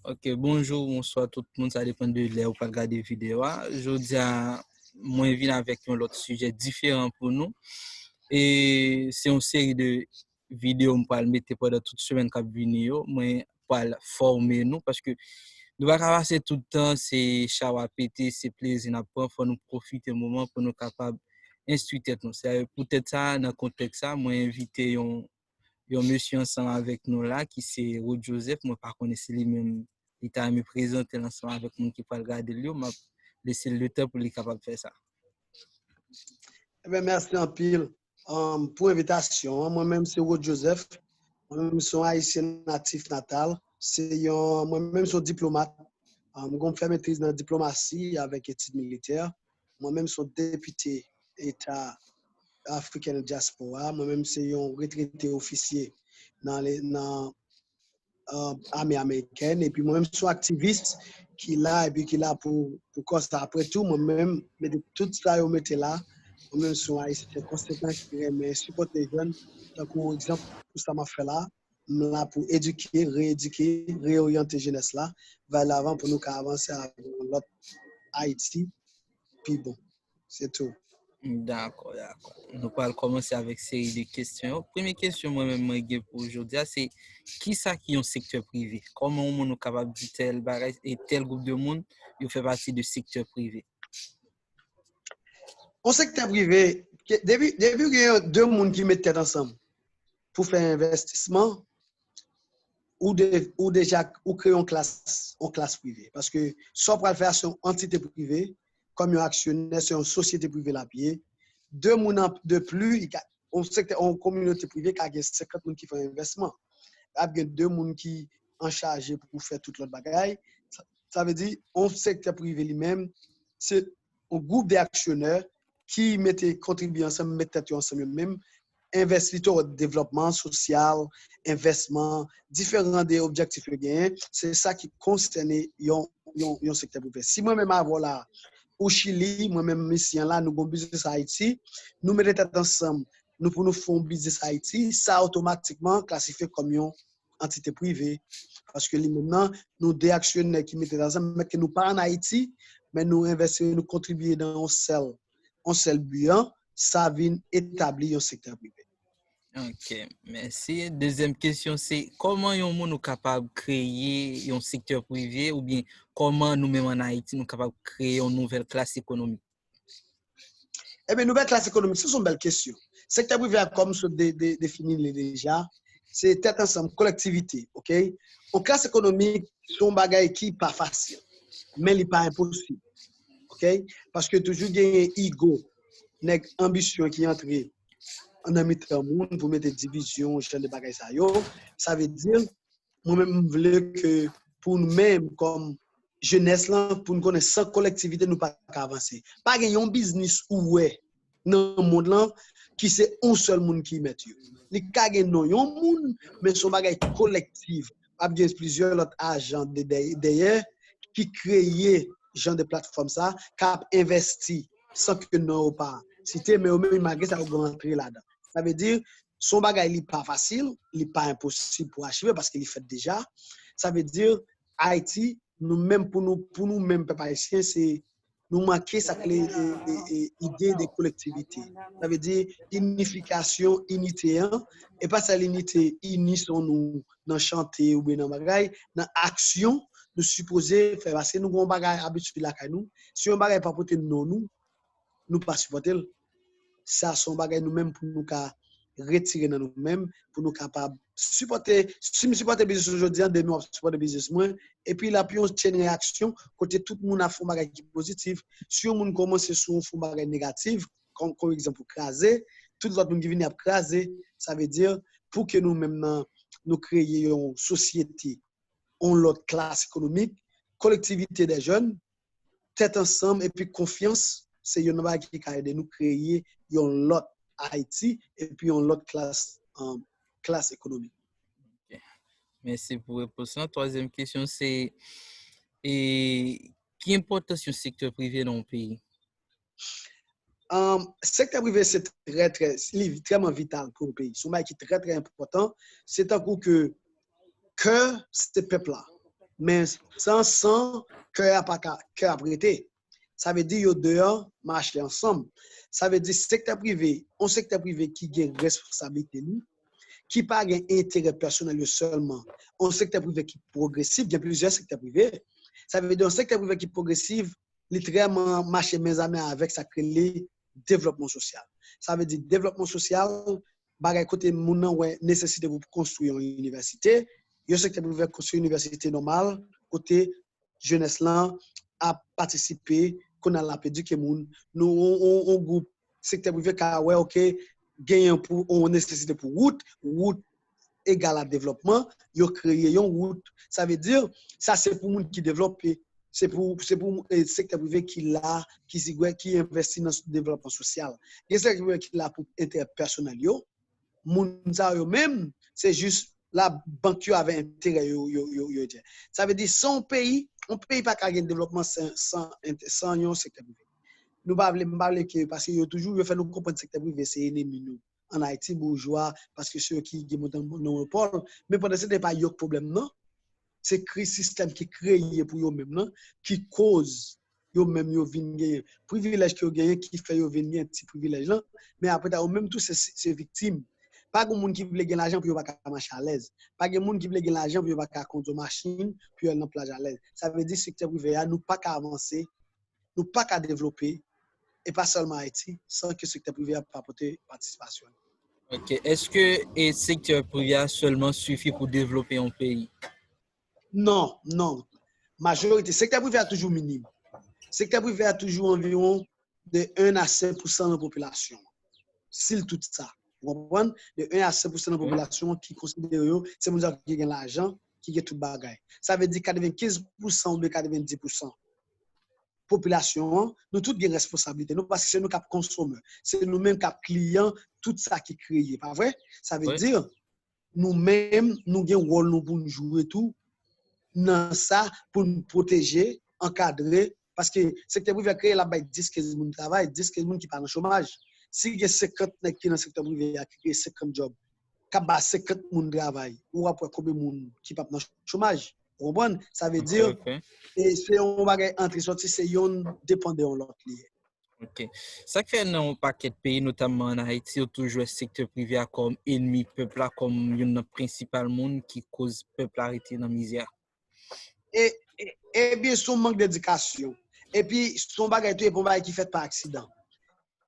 Ok, bonjour, bonsoir tout le monde, ça dépend de l'heure où vous regarder la vidéo. Je dis à moi, je viens avec un autre sujet différent pour nous. Et c'est une série de vidéos que je vais mettre pendant toute semaine qui vient. Moi, pour former nous, parce que nous ne pouvons pas passer tout le temps, c'est chaud à péter, c'est plaisir, il faut nous profiter du moment pour nous capables d'instruire nous. C'est peut-être ça, dans le contexte, ça, moi, invité un monsieur ensemble avec nous là, qui c'est Rod Joseph, moi, par contre, c'est lui-même, il t'a me présenter ensemble avec nous qui peut regarder lui, m'a laissé le temps pour lui capable de faire ça. Eh bien, merci en pile pour l'invitation. Moi-même, c'est Rod Joseph. Moi-même, je suis haïtien natif natal. Moi-même, je suis diplomate. Je fais maîtrise dans la diplomatie avec études militaires. Moi-même, je suis député État africain diaspora. Moi-même, c'est un retraité officier dans l'armée américaine. Et puis, moi-même, je suis activiste qui là et puis qui là pour cause ça. Après tout, moi-même, tout ça, on mettait là. Moi-même, je suis haïtien conséquent qui aime supporter les jeunes. Donc, par exemple, tout ça m'a fait là. Là pour éduquer, rééduquer, réorienter jeunesse là vers l'avant pour nous avancer avec l'autre Haïti. Puis bon, c'est tout. D'accord, d'accord. Nous allons commencer avec une série de questions. Première question, moi-même, pour aujourd'hui, c'est qui ça qui est un secteur privé? Comment on est capable de dire tel bagage et tel groupe de monde, il fait partie du secteur privé? Au secteur privé, depuis qu'il y a deux mondes qui mettent tête ensemble pour faire un investissement, ou déjà ou créer une classe privée. Parce que soit pour faire sur une entité privée, comme un actionnaire sur une société privée la pied, deux personnes de plus, on sait que en communauté privée, il y a 50 personnes qui font un investissement. Il y a deux personnes qui sont en charge pour faire toute l'autre bagaille. Ça veut dire un secteur privé lui-même, c'est un groupe d'actionnaires qui mettent contribuent ensemble, mettent ensemble eux-mêmes, investir dans le développement social, investissement, différents des objectifs gagnés. C'est ça qui concerne le secteur privé. Si moi-même avant là, au Chili, moi-même ici là, nous avons business Haïti, nous mettons ensemble, nous pour nous faire un business Haïti, ça automatiquement classifié comme une entité privée. Parce que maintenant, nous des actionnaires qui mettent ensemble, mais que nous pas en Haïti, mais nous investissons, nous contribuons dans un seul but, ça vient établir un secteur privé. Ok, merci. Deuxième question, c'est comment on est capable de créer un secteur privé ou bien comment nous-mêmes en Haïti nous sommes capables de créer une nouvelle classe économique? Eh bien, nouvelle classe économique, ce sont de belles questions. Secteur privé, comme je définis déjà, c'est peut-être ensemble, collectivité, ok? En classe économique, c'est un bagage qui n'est pas facile, mais il n'est pas impossible, ok? Parce que toujours, il y a un ego, une ambition qui entre en mettant monde pour mettre des divisions, genre de bagages ça veut dire, moi-même, je veux que pour nous-mêmes, comme jeunesse, là, pour nous connaître sans collectivité, nous pas avancer. Pas gagner un business où est dans le monde là, qui c'est un seul monde qui met. Les cas non, un monde, mais son bagage collectif. Il y a plusieurs autres agents derrière qui créent genre de plateforme ça, qui investi sans que nous pas. Si tu es même malgré ça, vous rentrer là-dedans. Ça veut dire, son bagage n'est pas facile, il n'est pas impossible pour achever parce qu'il est fait déjà. Ça veut dire, Haïti, nous-mêmes, pour nous-mêmes, peuple haïtien, c'est nous manquer sa clé idée de collectivité. Ça veut dire unification, unité, et pas ça l'unité, unissons nous dans chanter ou bien dans bagaille, dans action, nous supposer faire passer nous avons bagaille habitude là nous. Si on bagaille pas porter nous pas supporter. Ça son bagage nous-mêmes pour nous retirer dans nous-mêmes pour nous capables supporter si nous supporter business aujourd'hui de nous supporter business moins et puis là puis on tient une réaction côté tout le monde a fait bagage positif si on monde commence sur un bagage négatif comme exemple craser tout le monde qui vient à craser ça veut dire pour que nous même nous créions une société on l'autre classe économique collectivité des jeunes tête ensemble et puis confiance c'est une bagage qui a aidé nous créer une l'autre Haïti et puis on l'autre classe économique. Okay. Merci pour la réponse. Troisième question, c'est qui importance du secteur privé dans le pays? Secteur privé, c'est très vital pour le pays. C'est un qui est très, très important. C'est un coup que c'est peuple là. mais sans cœur à prêter. Ça veut dire que dehors, marcher ensemble. Ça veut dire secteur privé, un secteur privé qui a une responsabilité, qui n'a pas un intérêt personnel seulement. Un secteur privé qui est progressif, il y a plusieurs secteurs privés. Ça veut dire un secteur privé qui est progressif, littéralement marcher main à main avec ça crée le développement social. Ça veut dire développement social, bagay côté moun nan ouais nécessité pour construire une université, il y a un secteur privé construire une université normale, côté jeunesse là a participer qu'on a la éduquer moun, nous on groupe secteur privé ka ouais OK gagner pour on nécessité pour route égale à développement, yo créer une route, ça veut dire ça c'est pour moun qui développe, c'est pour le secteur privé qui investit dans le développement social. Il y a un secteur privé qui là pour interpersonnel yo, moun sa yo même, c'est juste la banque yo avait intérêt yo. Ça veut dire son pays, on pays pas qu'à développement sans un secteur privé. Nous pas parler que parce que toujours yo fait nous comprendre secteur privé c'est ennemi nous. En Haïti bourgeois parce que ceux qui montent monopole, mais pendant ce n'est pas yo problème non. C'est le système qui crée pour eux même non, qui cause yo même yo vinn gagner privilège que yo gagner qui fait yo venir un petit privilège là, mais après eux même tous c'est victime. Pas de monde qui veut gagner l'argent pour pas marcher à l'aise. Pas de monde qui veut gagner l'argent pour pas conduire machine puis aller dans plage à l'aise. Ça veut dire que secteur privé nous pas qu'à avancer, nous pas qu'à développer et pas seulement Haïti sans que le secteur privé apporter participation. OK. Est-ce que le secteur privé seulement suffit pour développer un pays? Non. Majorité, secteur privé a toujours minime. Secteur privé a toujours environ de 1 à 5% de la population. C'est tout ça. Vous comprenez? De 1 à 5% de la population qui considère c'est les gens qui gagnent l'argent, qui gagnent tout le bagage. Ça veut dire 95% ou 90%. Population, nous tous avons responsabilité. Nous, parce que c'est nous qui consommons. C'est nous-mêmes qui clients, tout ça qui crée. Pas vrai? Ça veut dire, nous-mêmes, nous avons un rôle pour nous jouer tout. Dans ça, pour nous protéger, encadrer. Parce que le secteur privé a créé là-bas 10-15 personnes qui travaillent, 10-15 personnes qui partent en chômage. Si il y a 50 personnes qui dans le secteur privé a créé 50 jobs, il y a 50 personnes qui travaillent, ou après combien de personnes qui partent en chômage? Vous comprenez? Ça veut dire, et c'est un bagage entre-sorti, c'est un dépendant de l'autre. OK. Ça fait dans un paquet de pays, notamment en Haïti, toujours le secteur privé comme ennemi peuple, comme une principale monde qui cause peuple arrêté dans la misère. Et bien, son manque d'éducation. Et puis, son bagage tout est pour bagage qui fait par accident.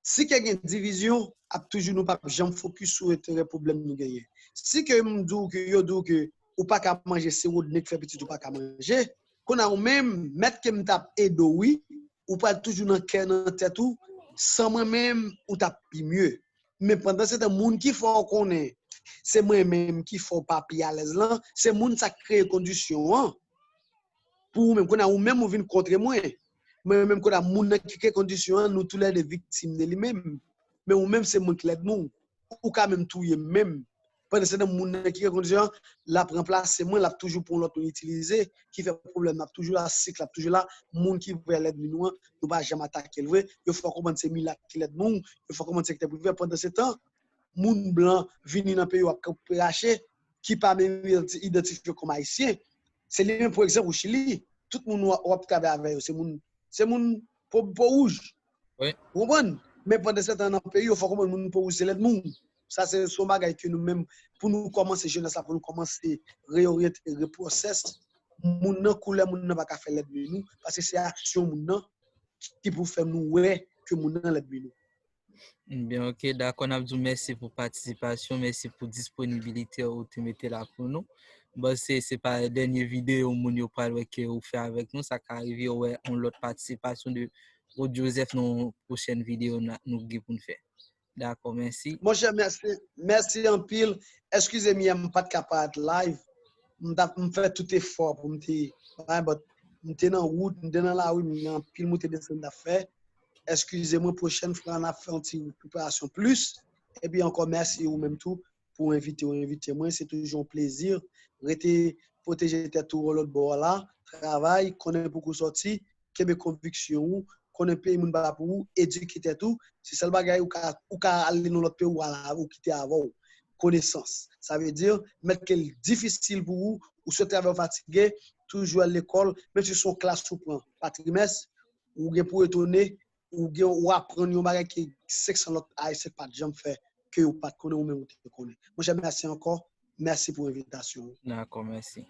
Si il y a une division, a toujours nous pas jamais focus sur les problèmes nous gagner. Si que nous dit que ou pas qu'à manger c'est ou ne fait petit ou pas qu'à manger, qu'on a même mettre que me tape edo oui, ou pas toujours dans cœur dans tête tout, sans moi même ou tape mieux. Mais pendant c'est un monde qui faut connaître, c'est moi même qui faut papier à l'aise là, c'est monde ça crée condition hein, pour même qu'on a ou même ou vinn contre moi. Même qu'on a moun qui crée condition nous tous les victimes de lui-même. Mais ou même c'est moi qui l'aide nous ou quand même tout même pendant c'est moun qui crée condition la remplacer moi l'a toujours pour l'autre utiliser qui fait problème l'a toujours la cycle l'a toujours là moun qui veut l'aide nous nous pas jamais attaquer le vrai il faut comprendre c'est mila qui l'aide nous il faut comprendre secteur privé pendant ce temps moun blanc vini dans pays ou racher qui pas même identifié comme haïtien c'est lui même pour exemple au Chili tout le monde ou travailler avec c'est moun pour rouge. Oui. Vous comprenez? Mais pendant ce temps dans le pays, il faut que moun pour rouge c'est l'aide moun. Ça c'est son bagage que nous même pour nous commencer jeunesse là pour nous commencer réorienter reprocess moun nan couleur moun nan pas faire l'aide nous parce que c'est action moun nan qui pour faire nous ouais que moun nan l'aide nous. Bien, OK, d'accord. On a dit merci pour participation, merci pour disponibilité où tu mettez là pour nous. Bon, c'est pas la dernière vidéo où nous parlons que vous faites avec nous, ça va arriver ouais, on l'autre participation de Joseph dans la prochaine vidéo nous pour nous faire. D'accord, merci. Mon cher, merci en pile. Excusez-moi, je ne suis pas capable de live. Je fais tout effort pour me dire, je suis dans la route, je suis dans la rue, je suis en pile, je suis descendu d'affaires. Excusez-moi, prochaine fois, on a fait une préparation plus. Et puis encore merci ou même tout pour inviter moi. C'est toujours un plaisir. Rester protéger tout l'autre bord là, travail, connaître beaucoup sorti, quelle conviction, connaître pays moun ba pour éduquer tout. C'est ça le bagage ou ka aller dans l'autre pays ou quitter avant. connaissance. Ça veut dire mettre que c'est difficile pour vous, ou ce travail fatigué, toujours à l'école, même si son classe ou prend par trimestre, ou pour étonner, ou apprendre un bagage qui 600 autres c'est pas de jamais fait que ou pas de connaître ou même ou te connaître. Moi, je remercie encore. Merci pour l'invitation. D'accord, merci.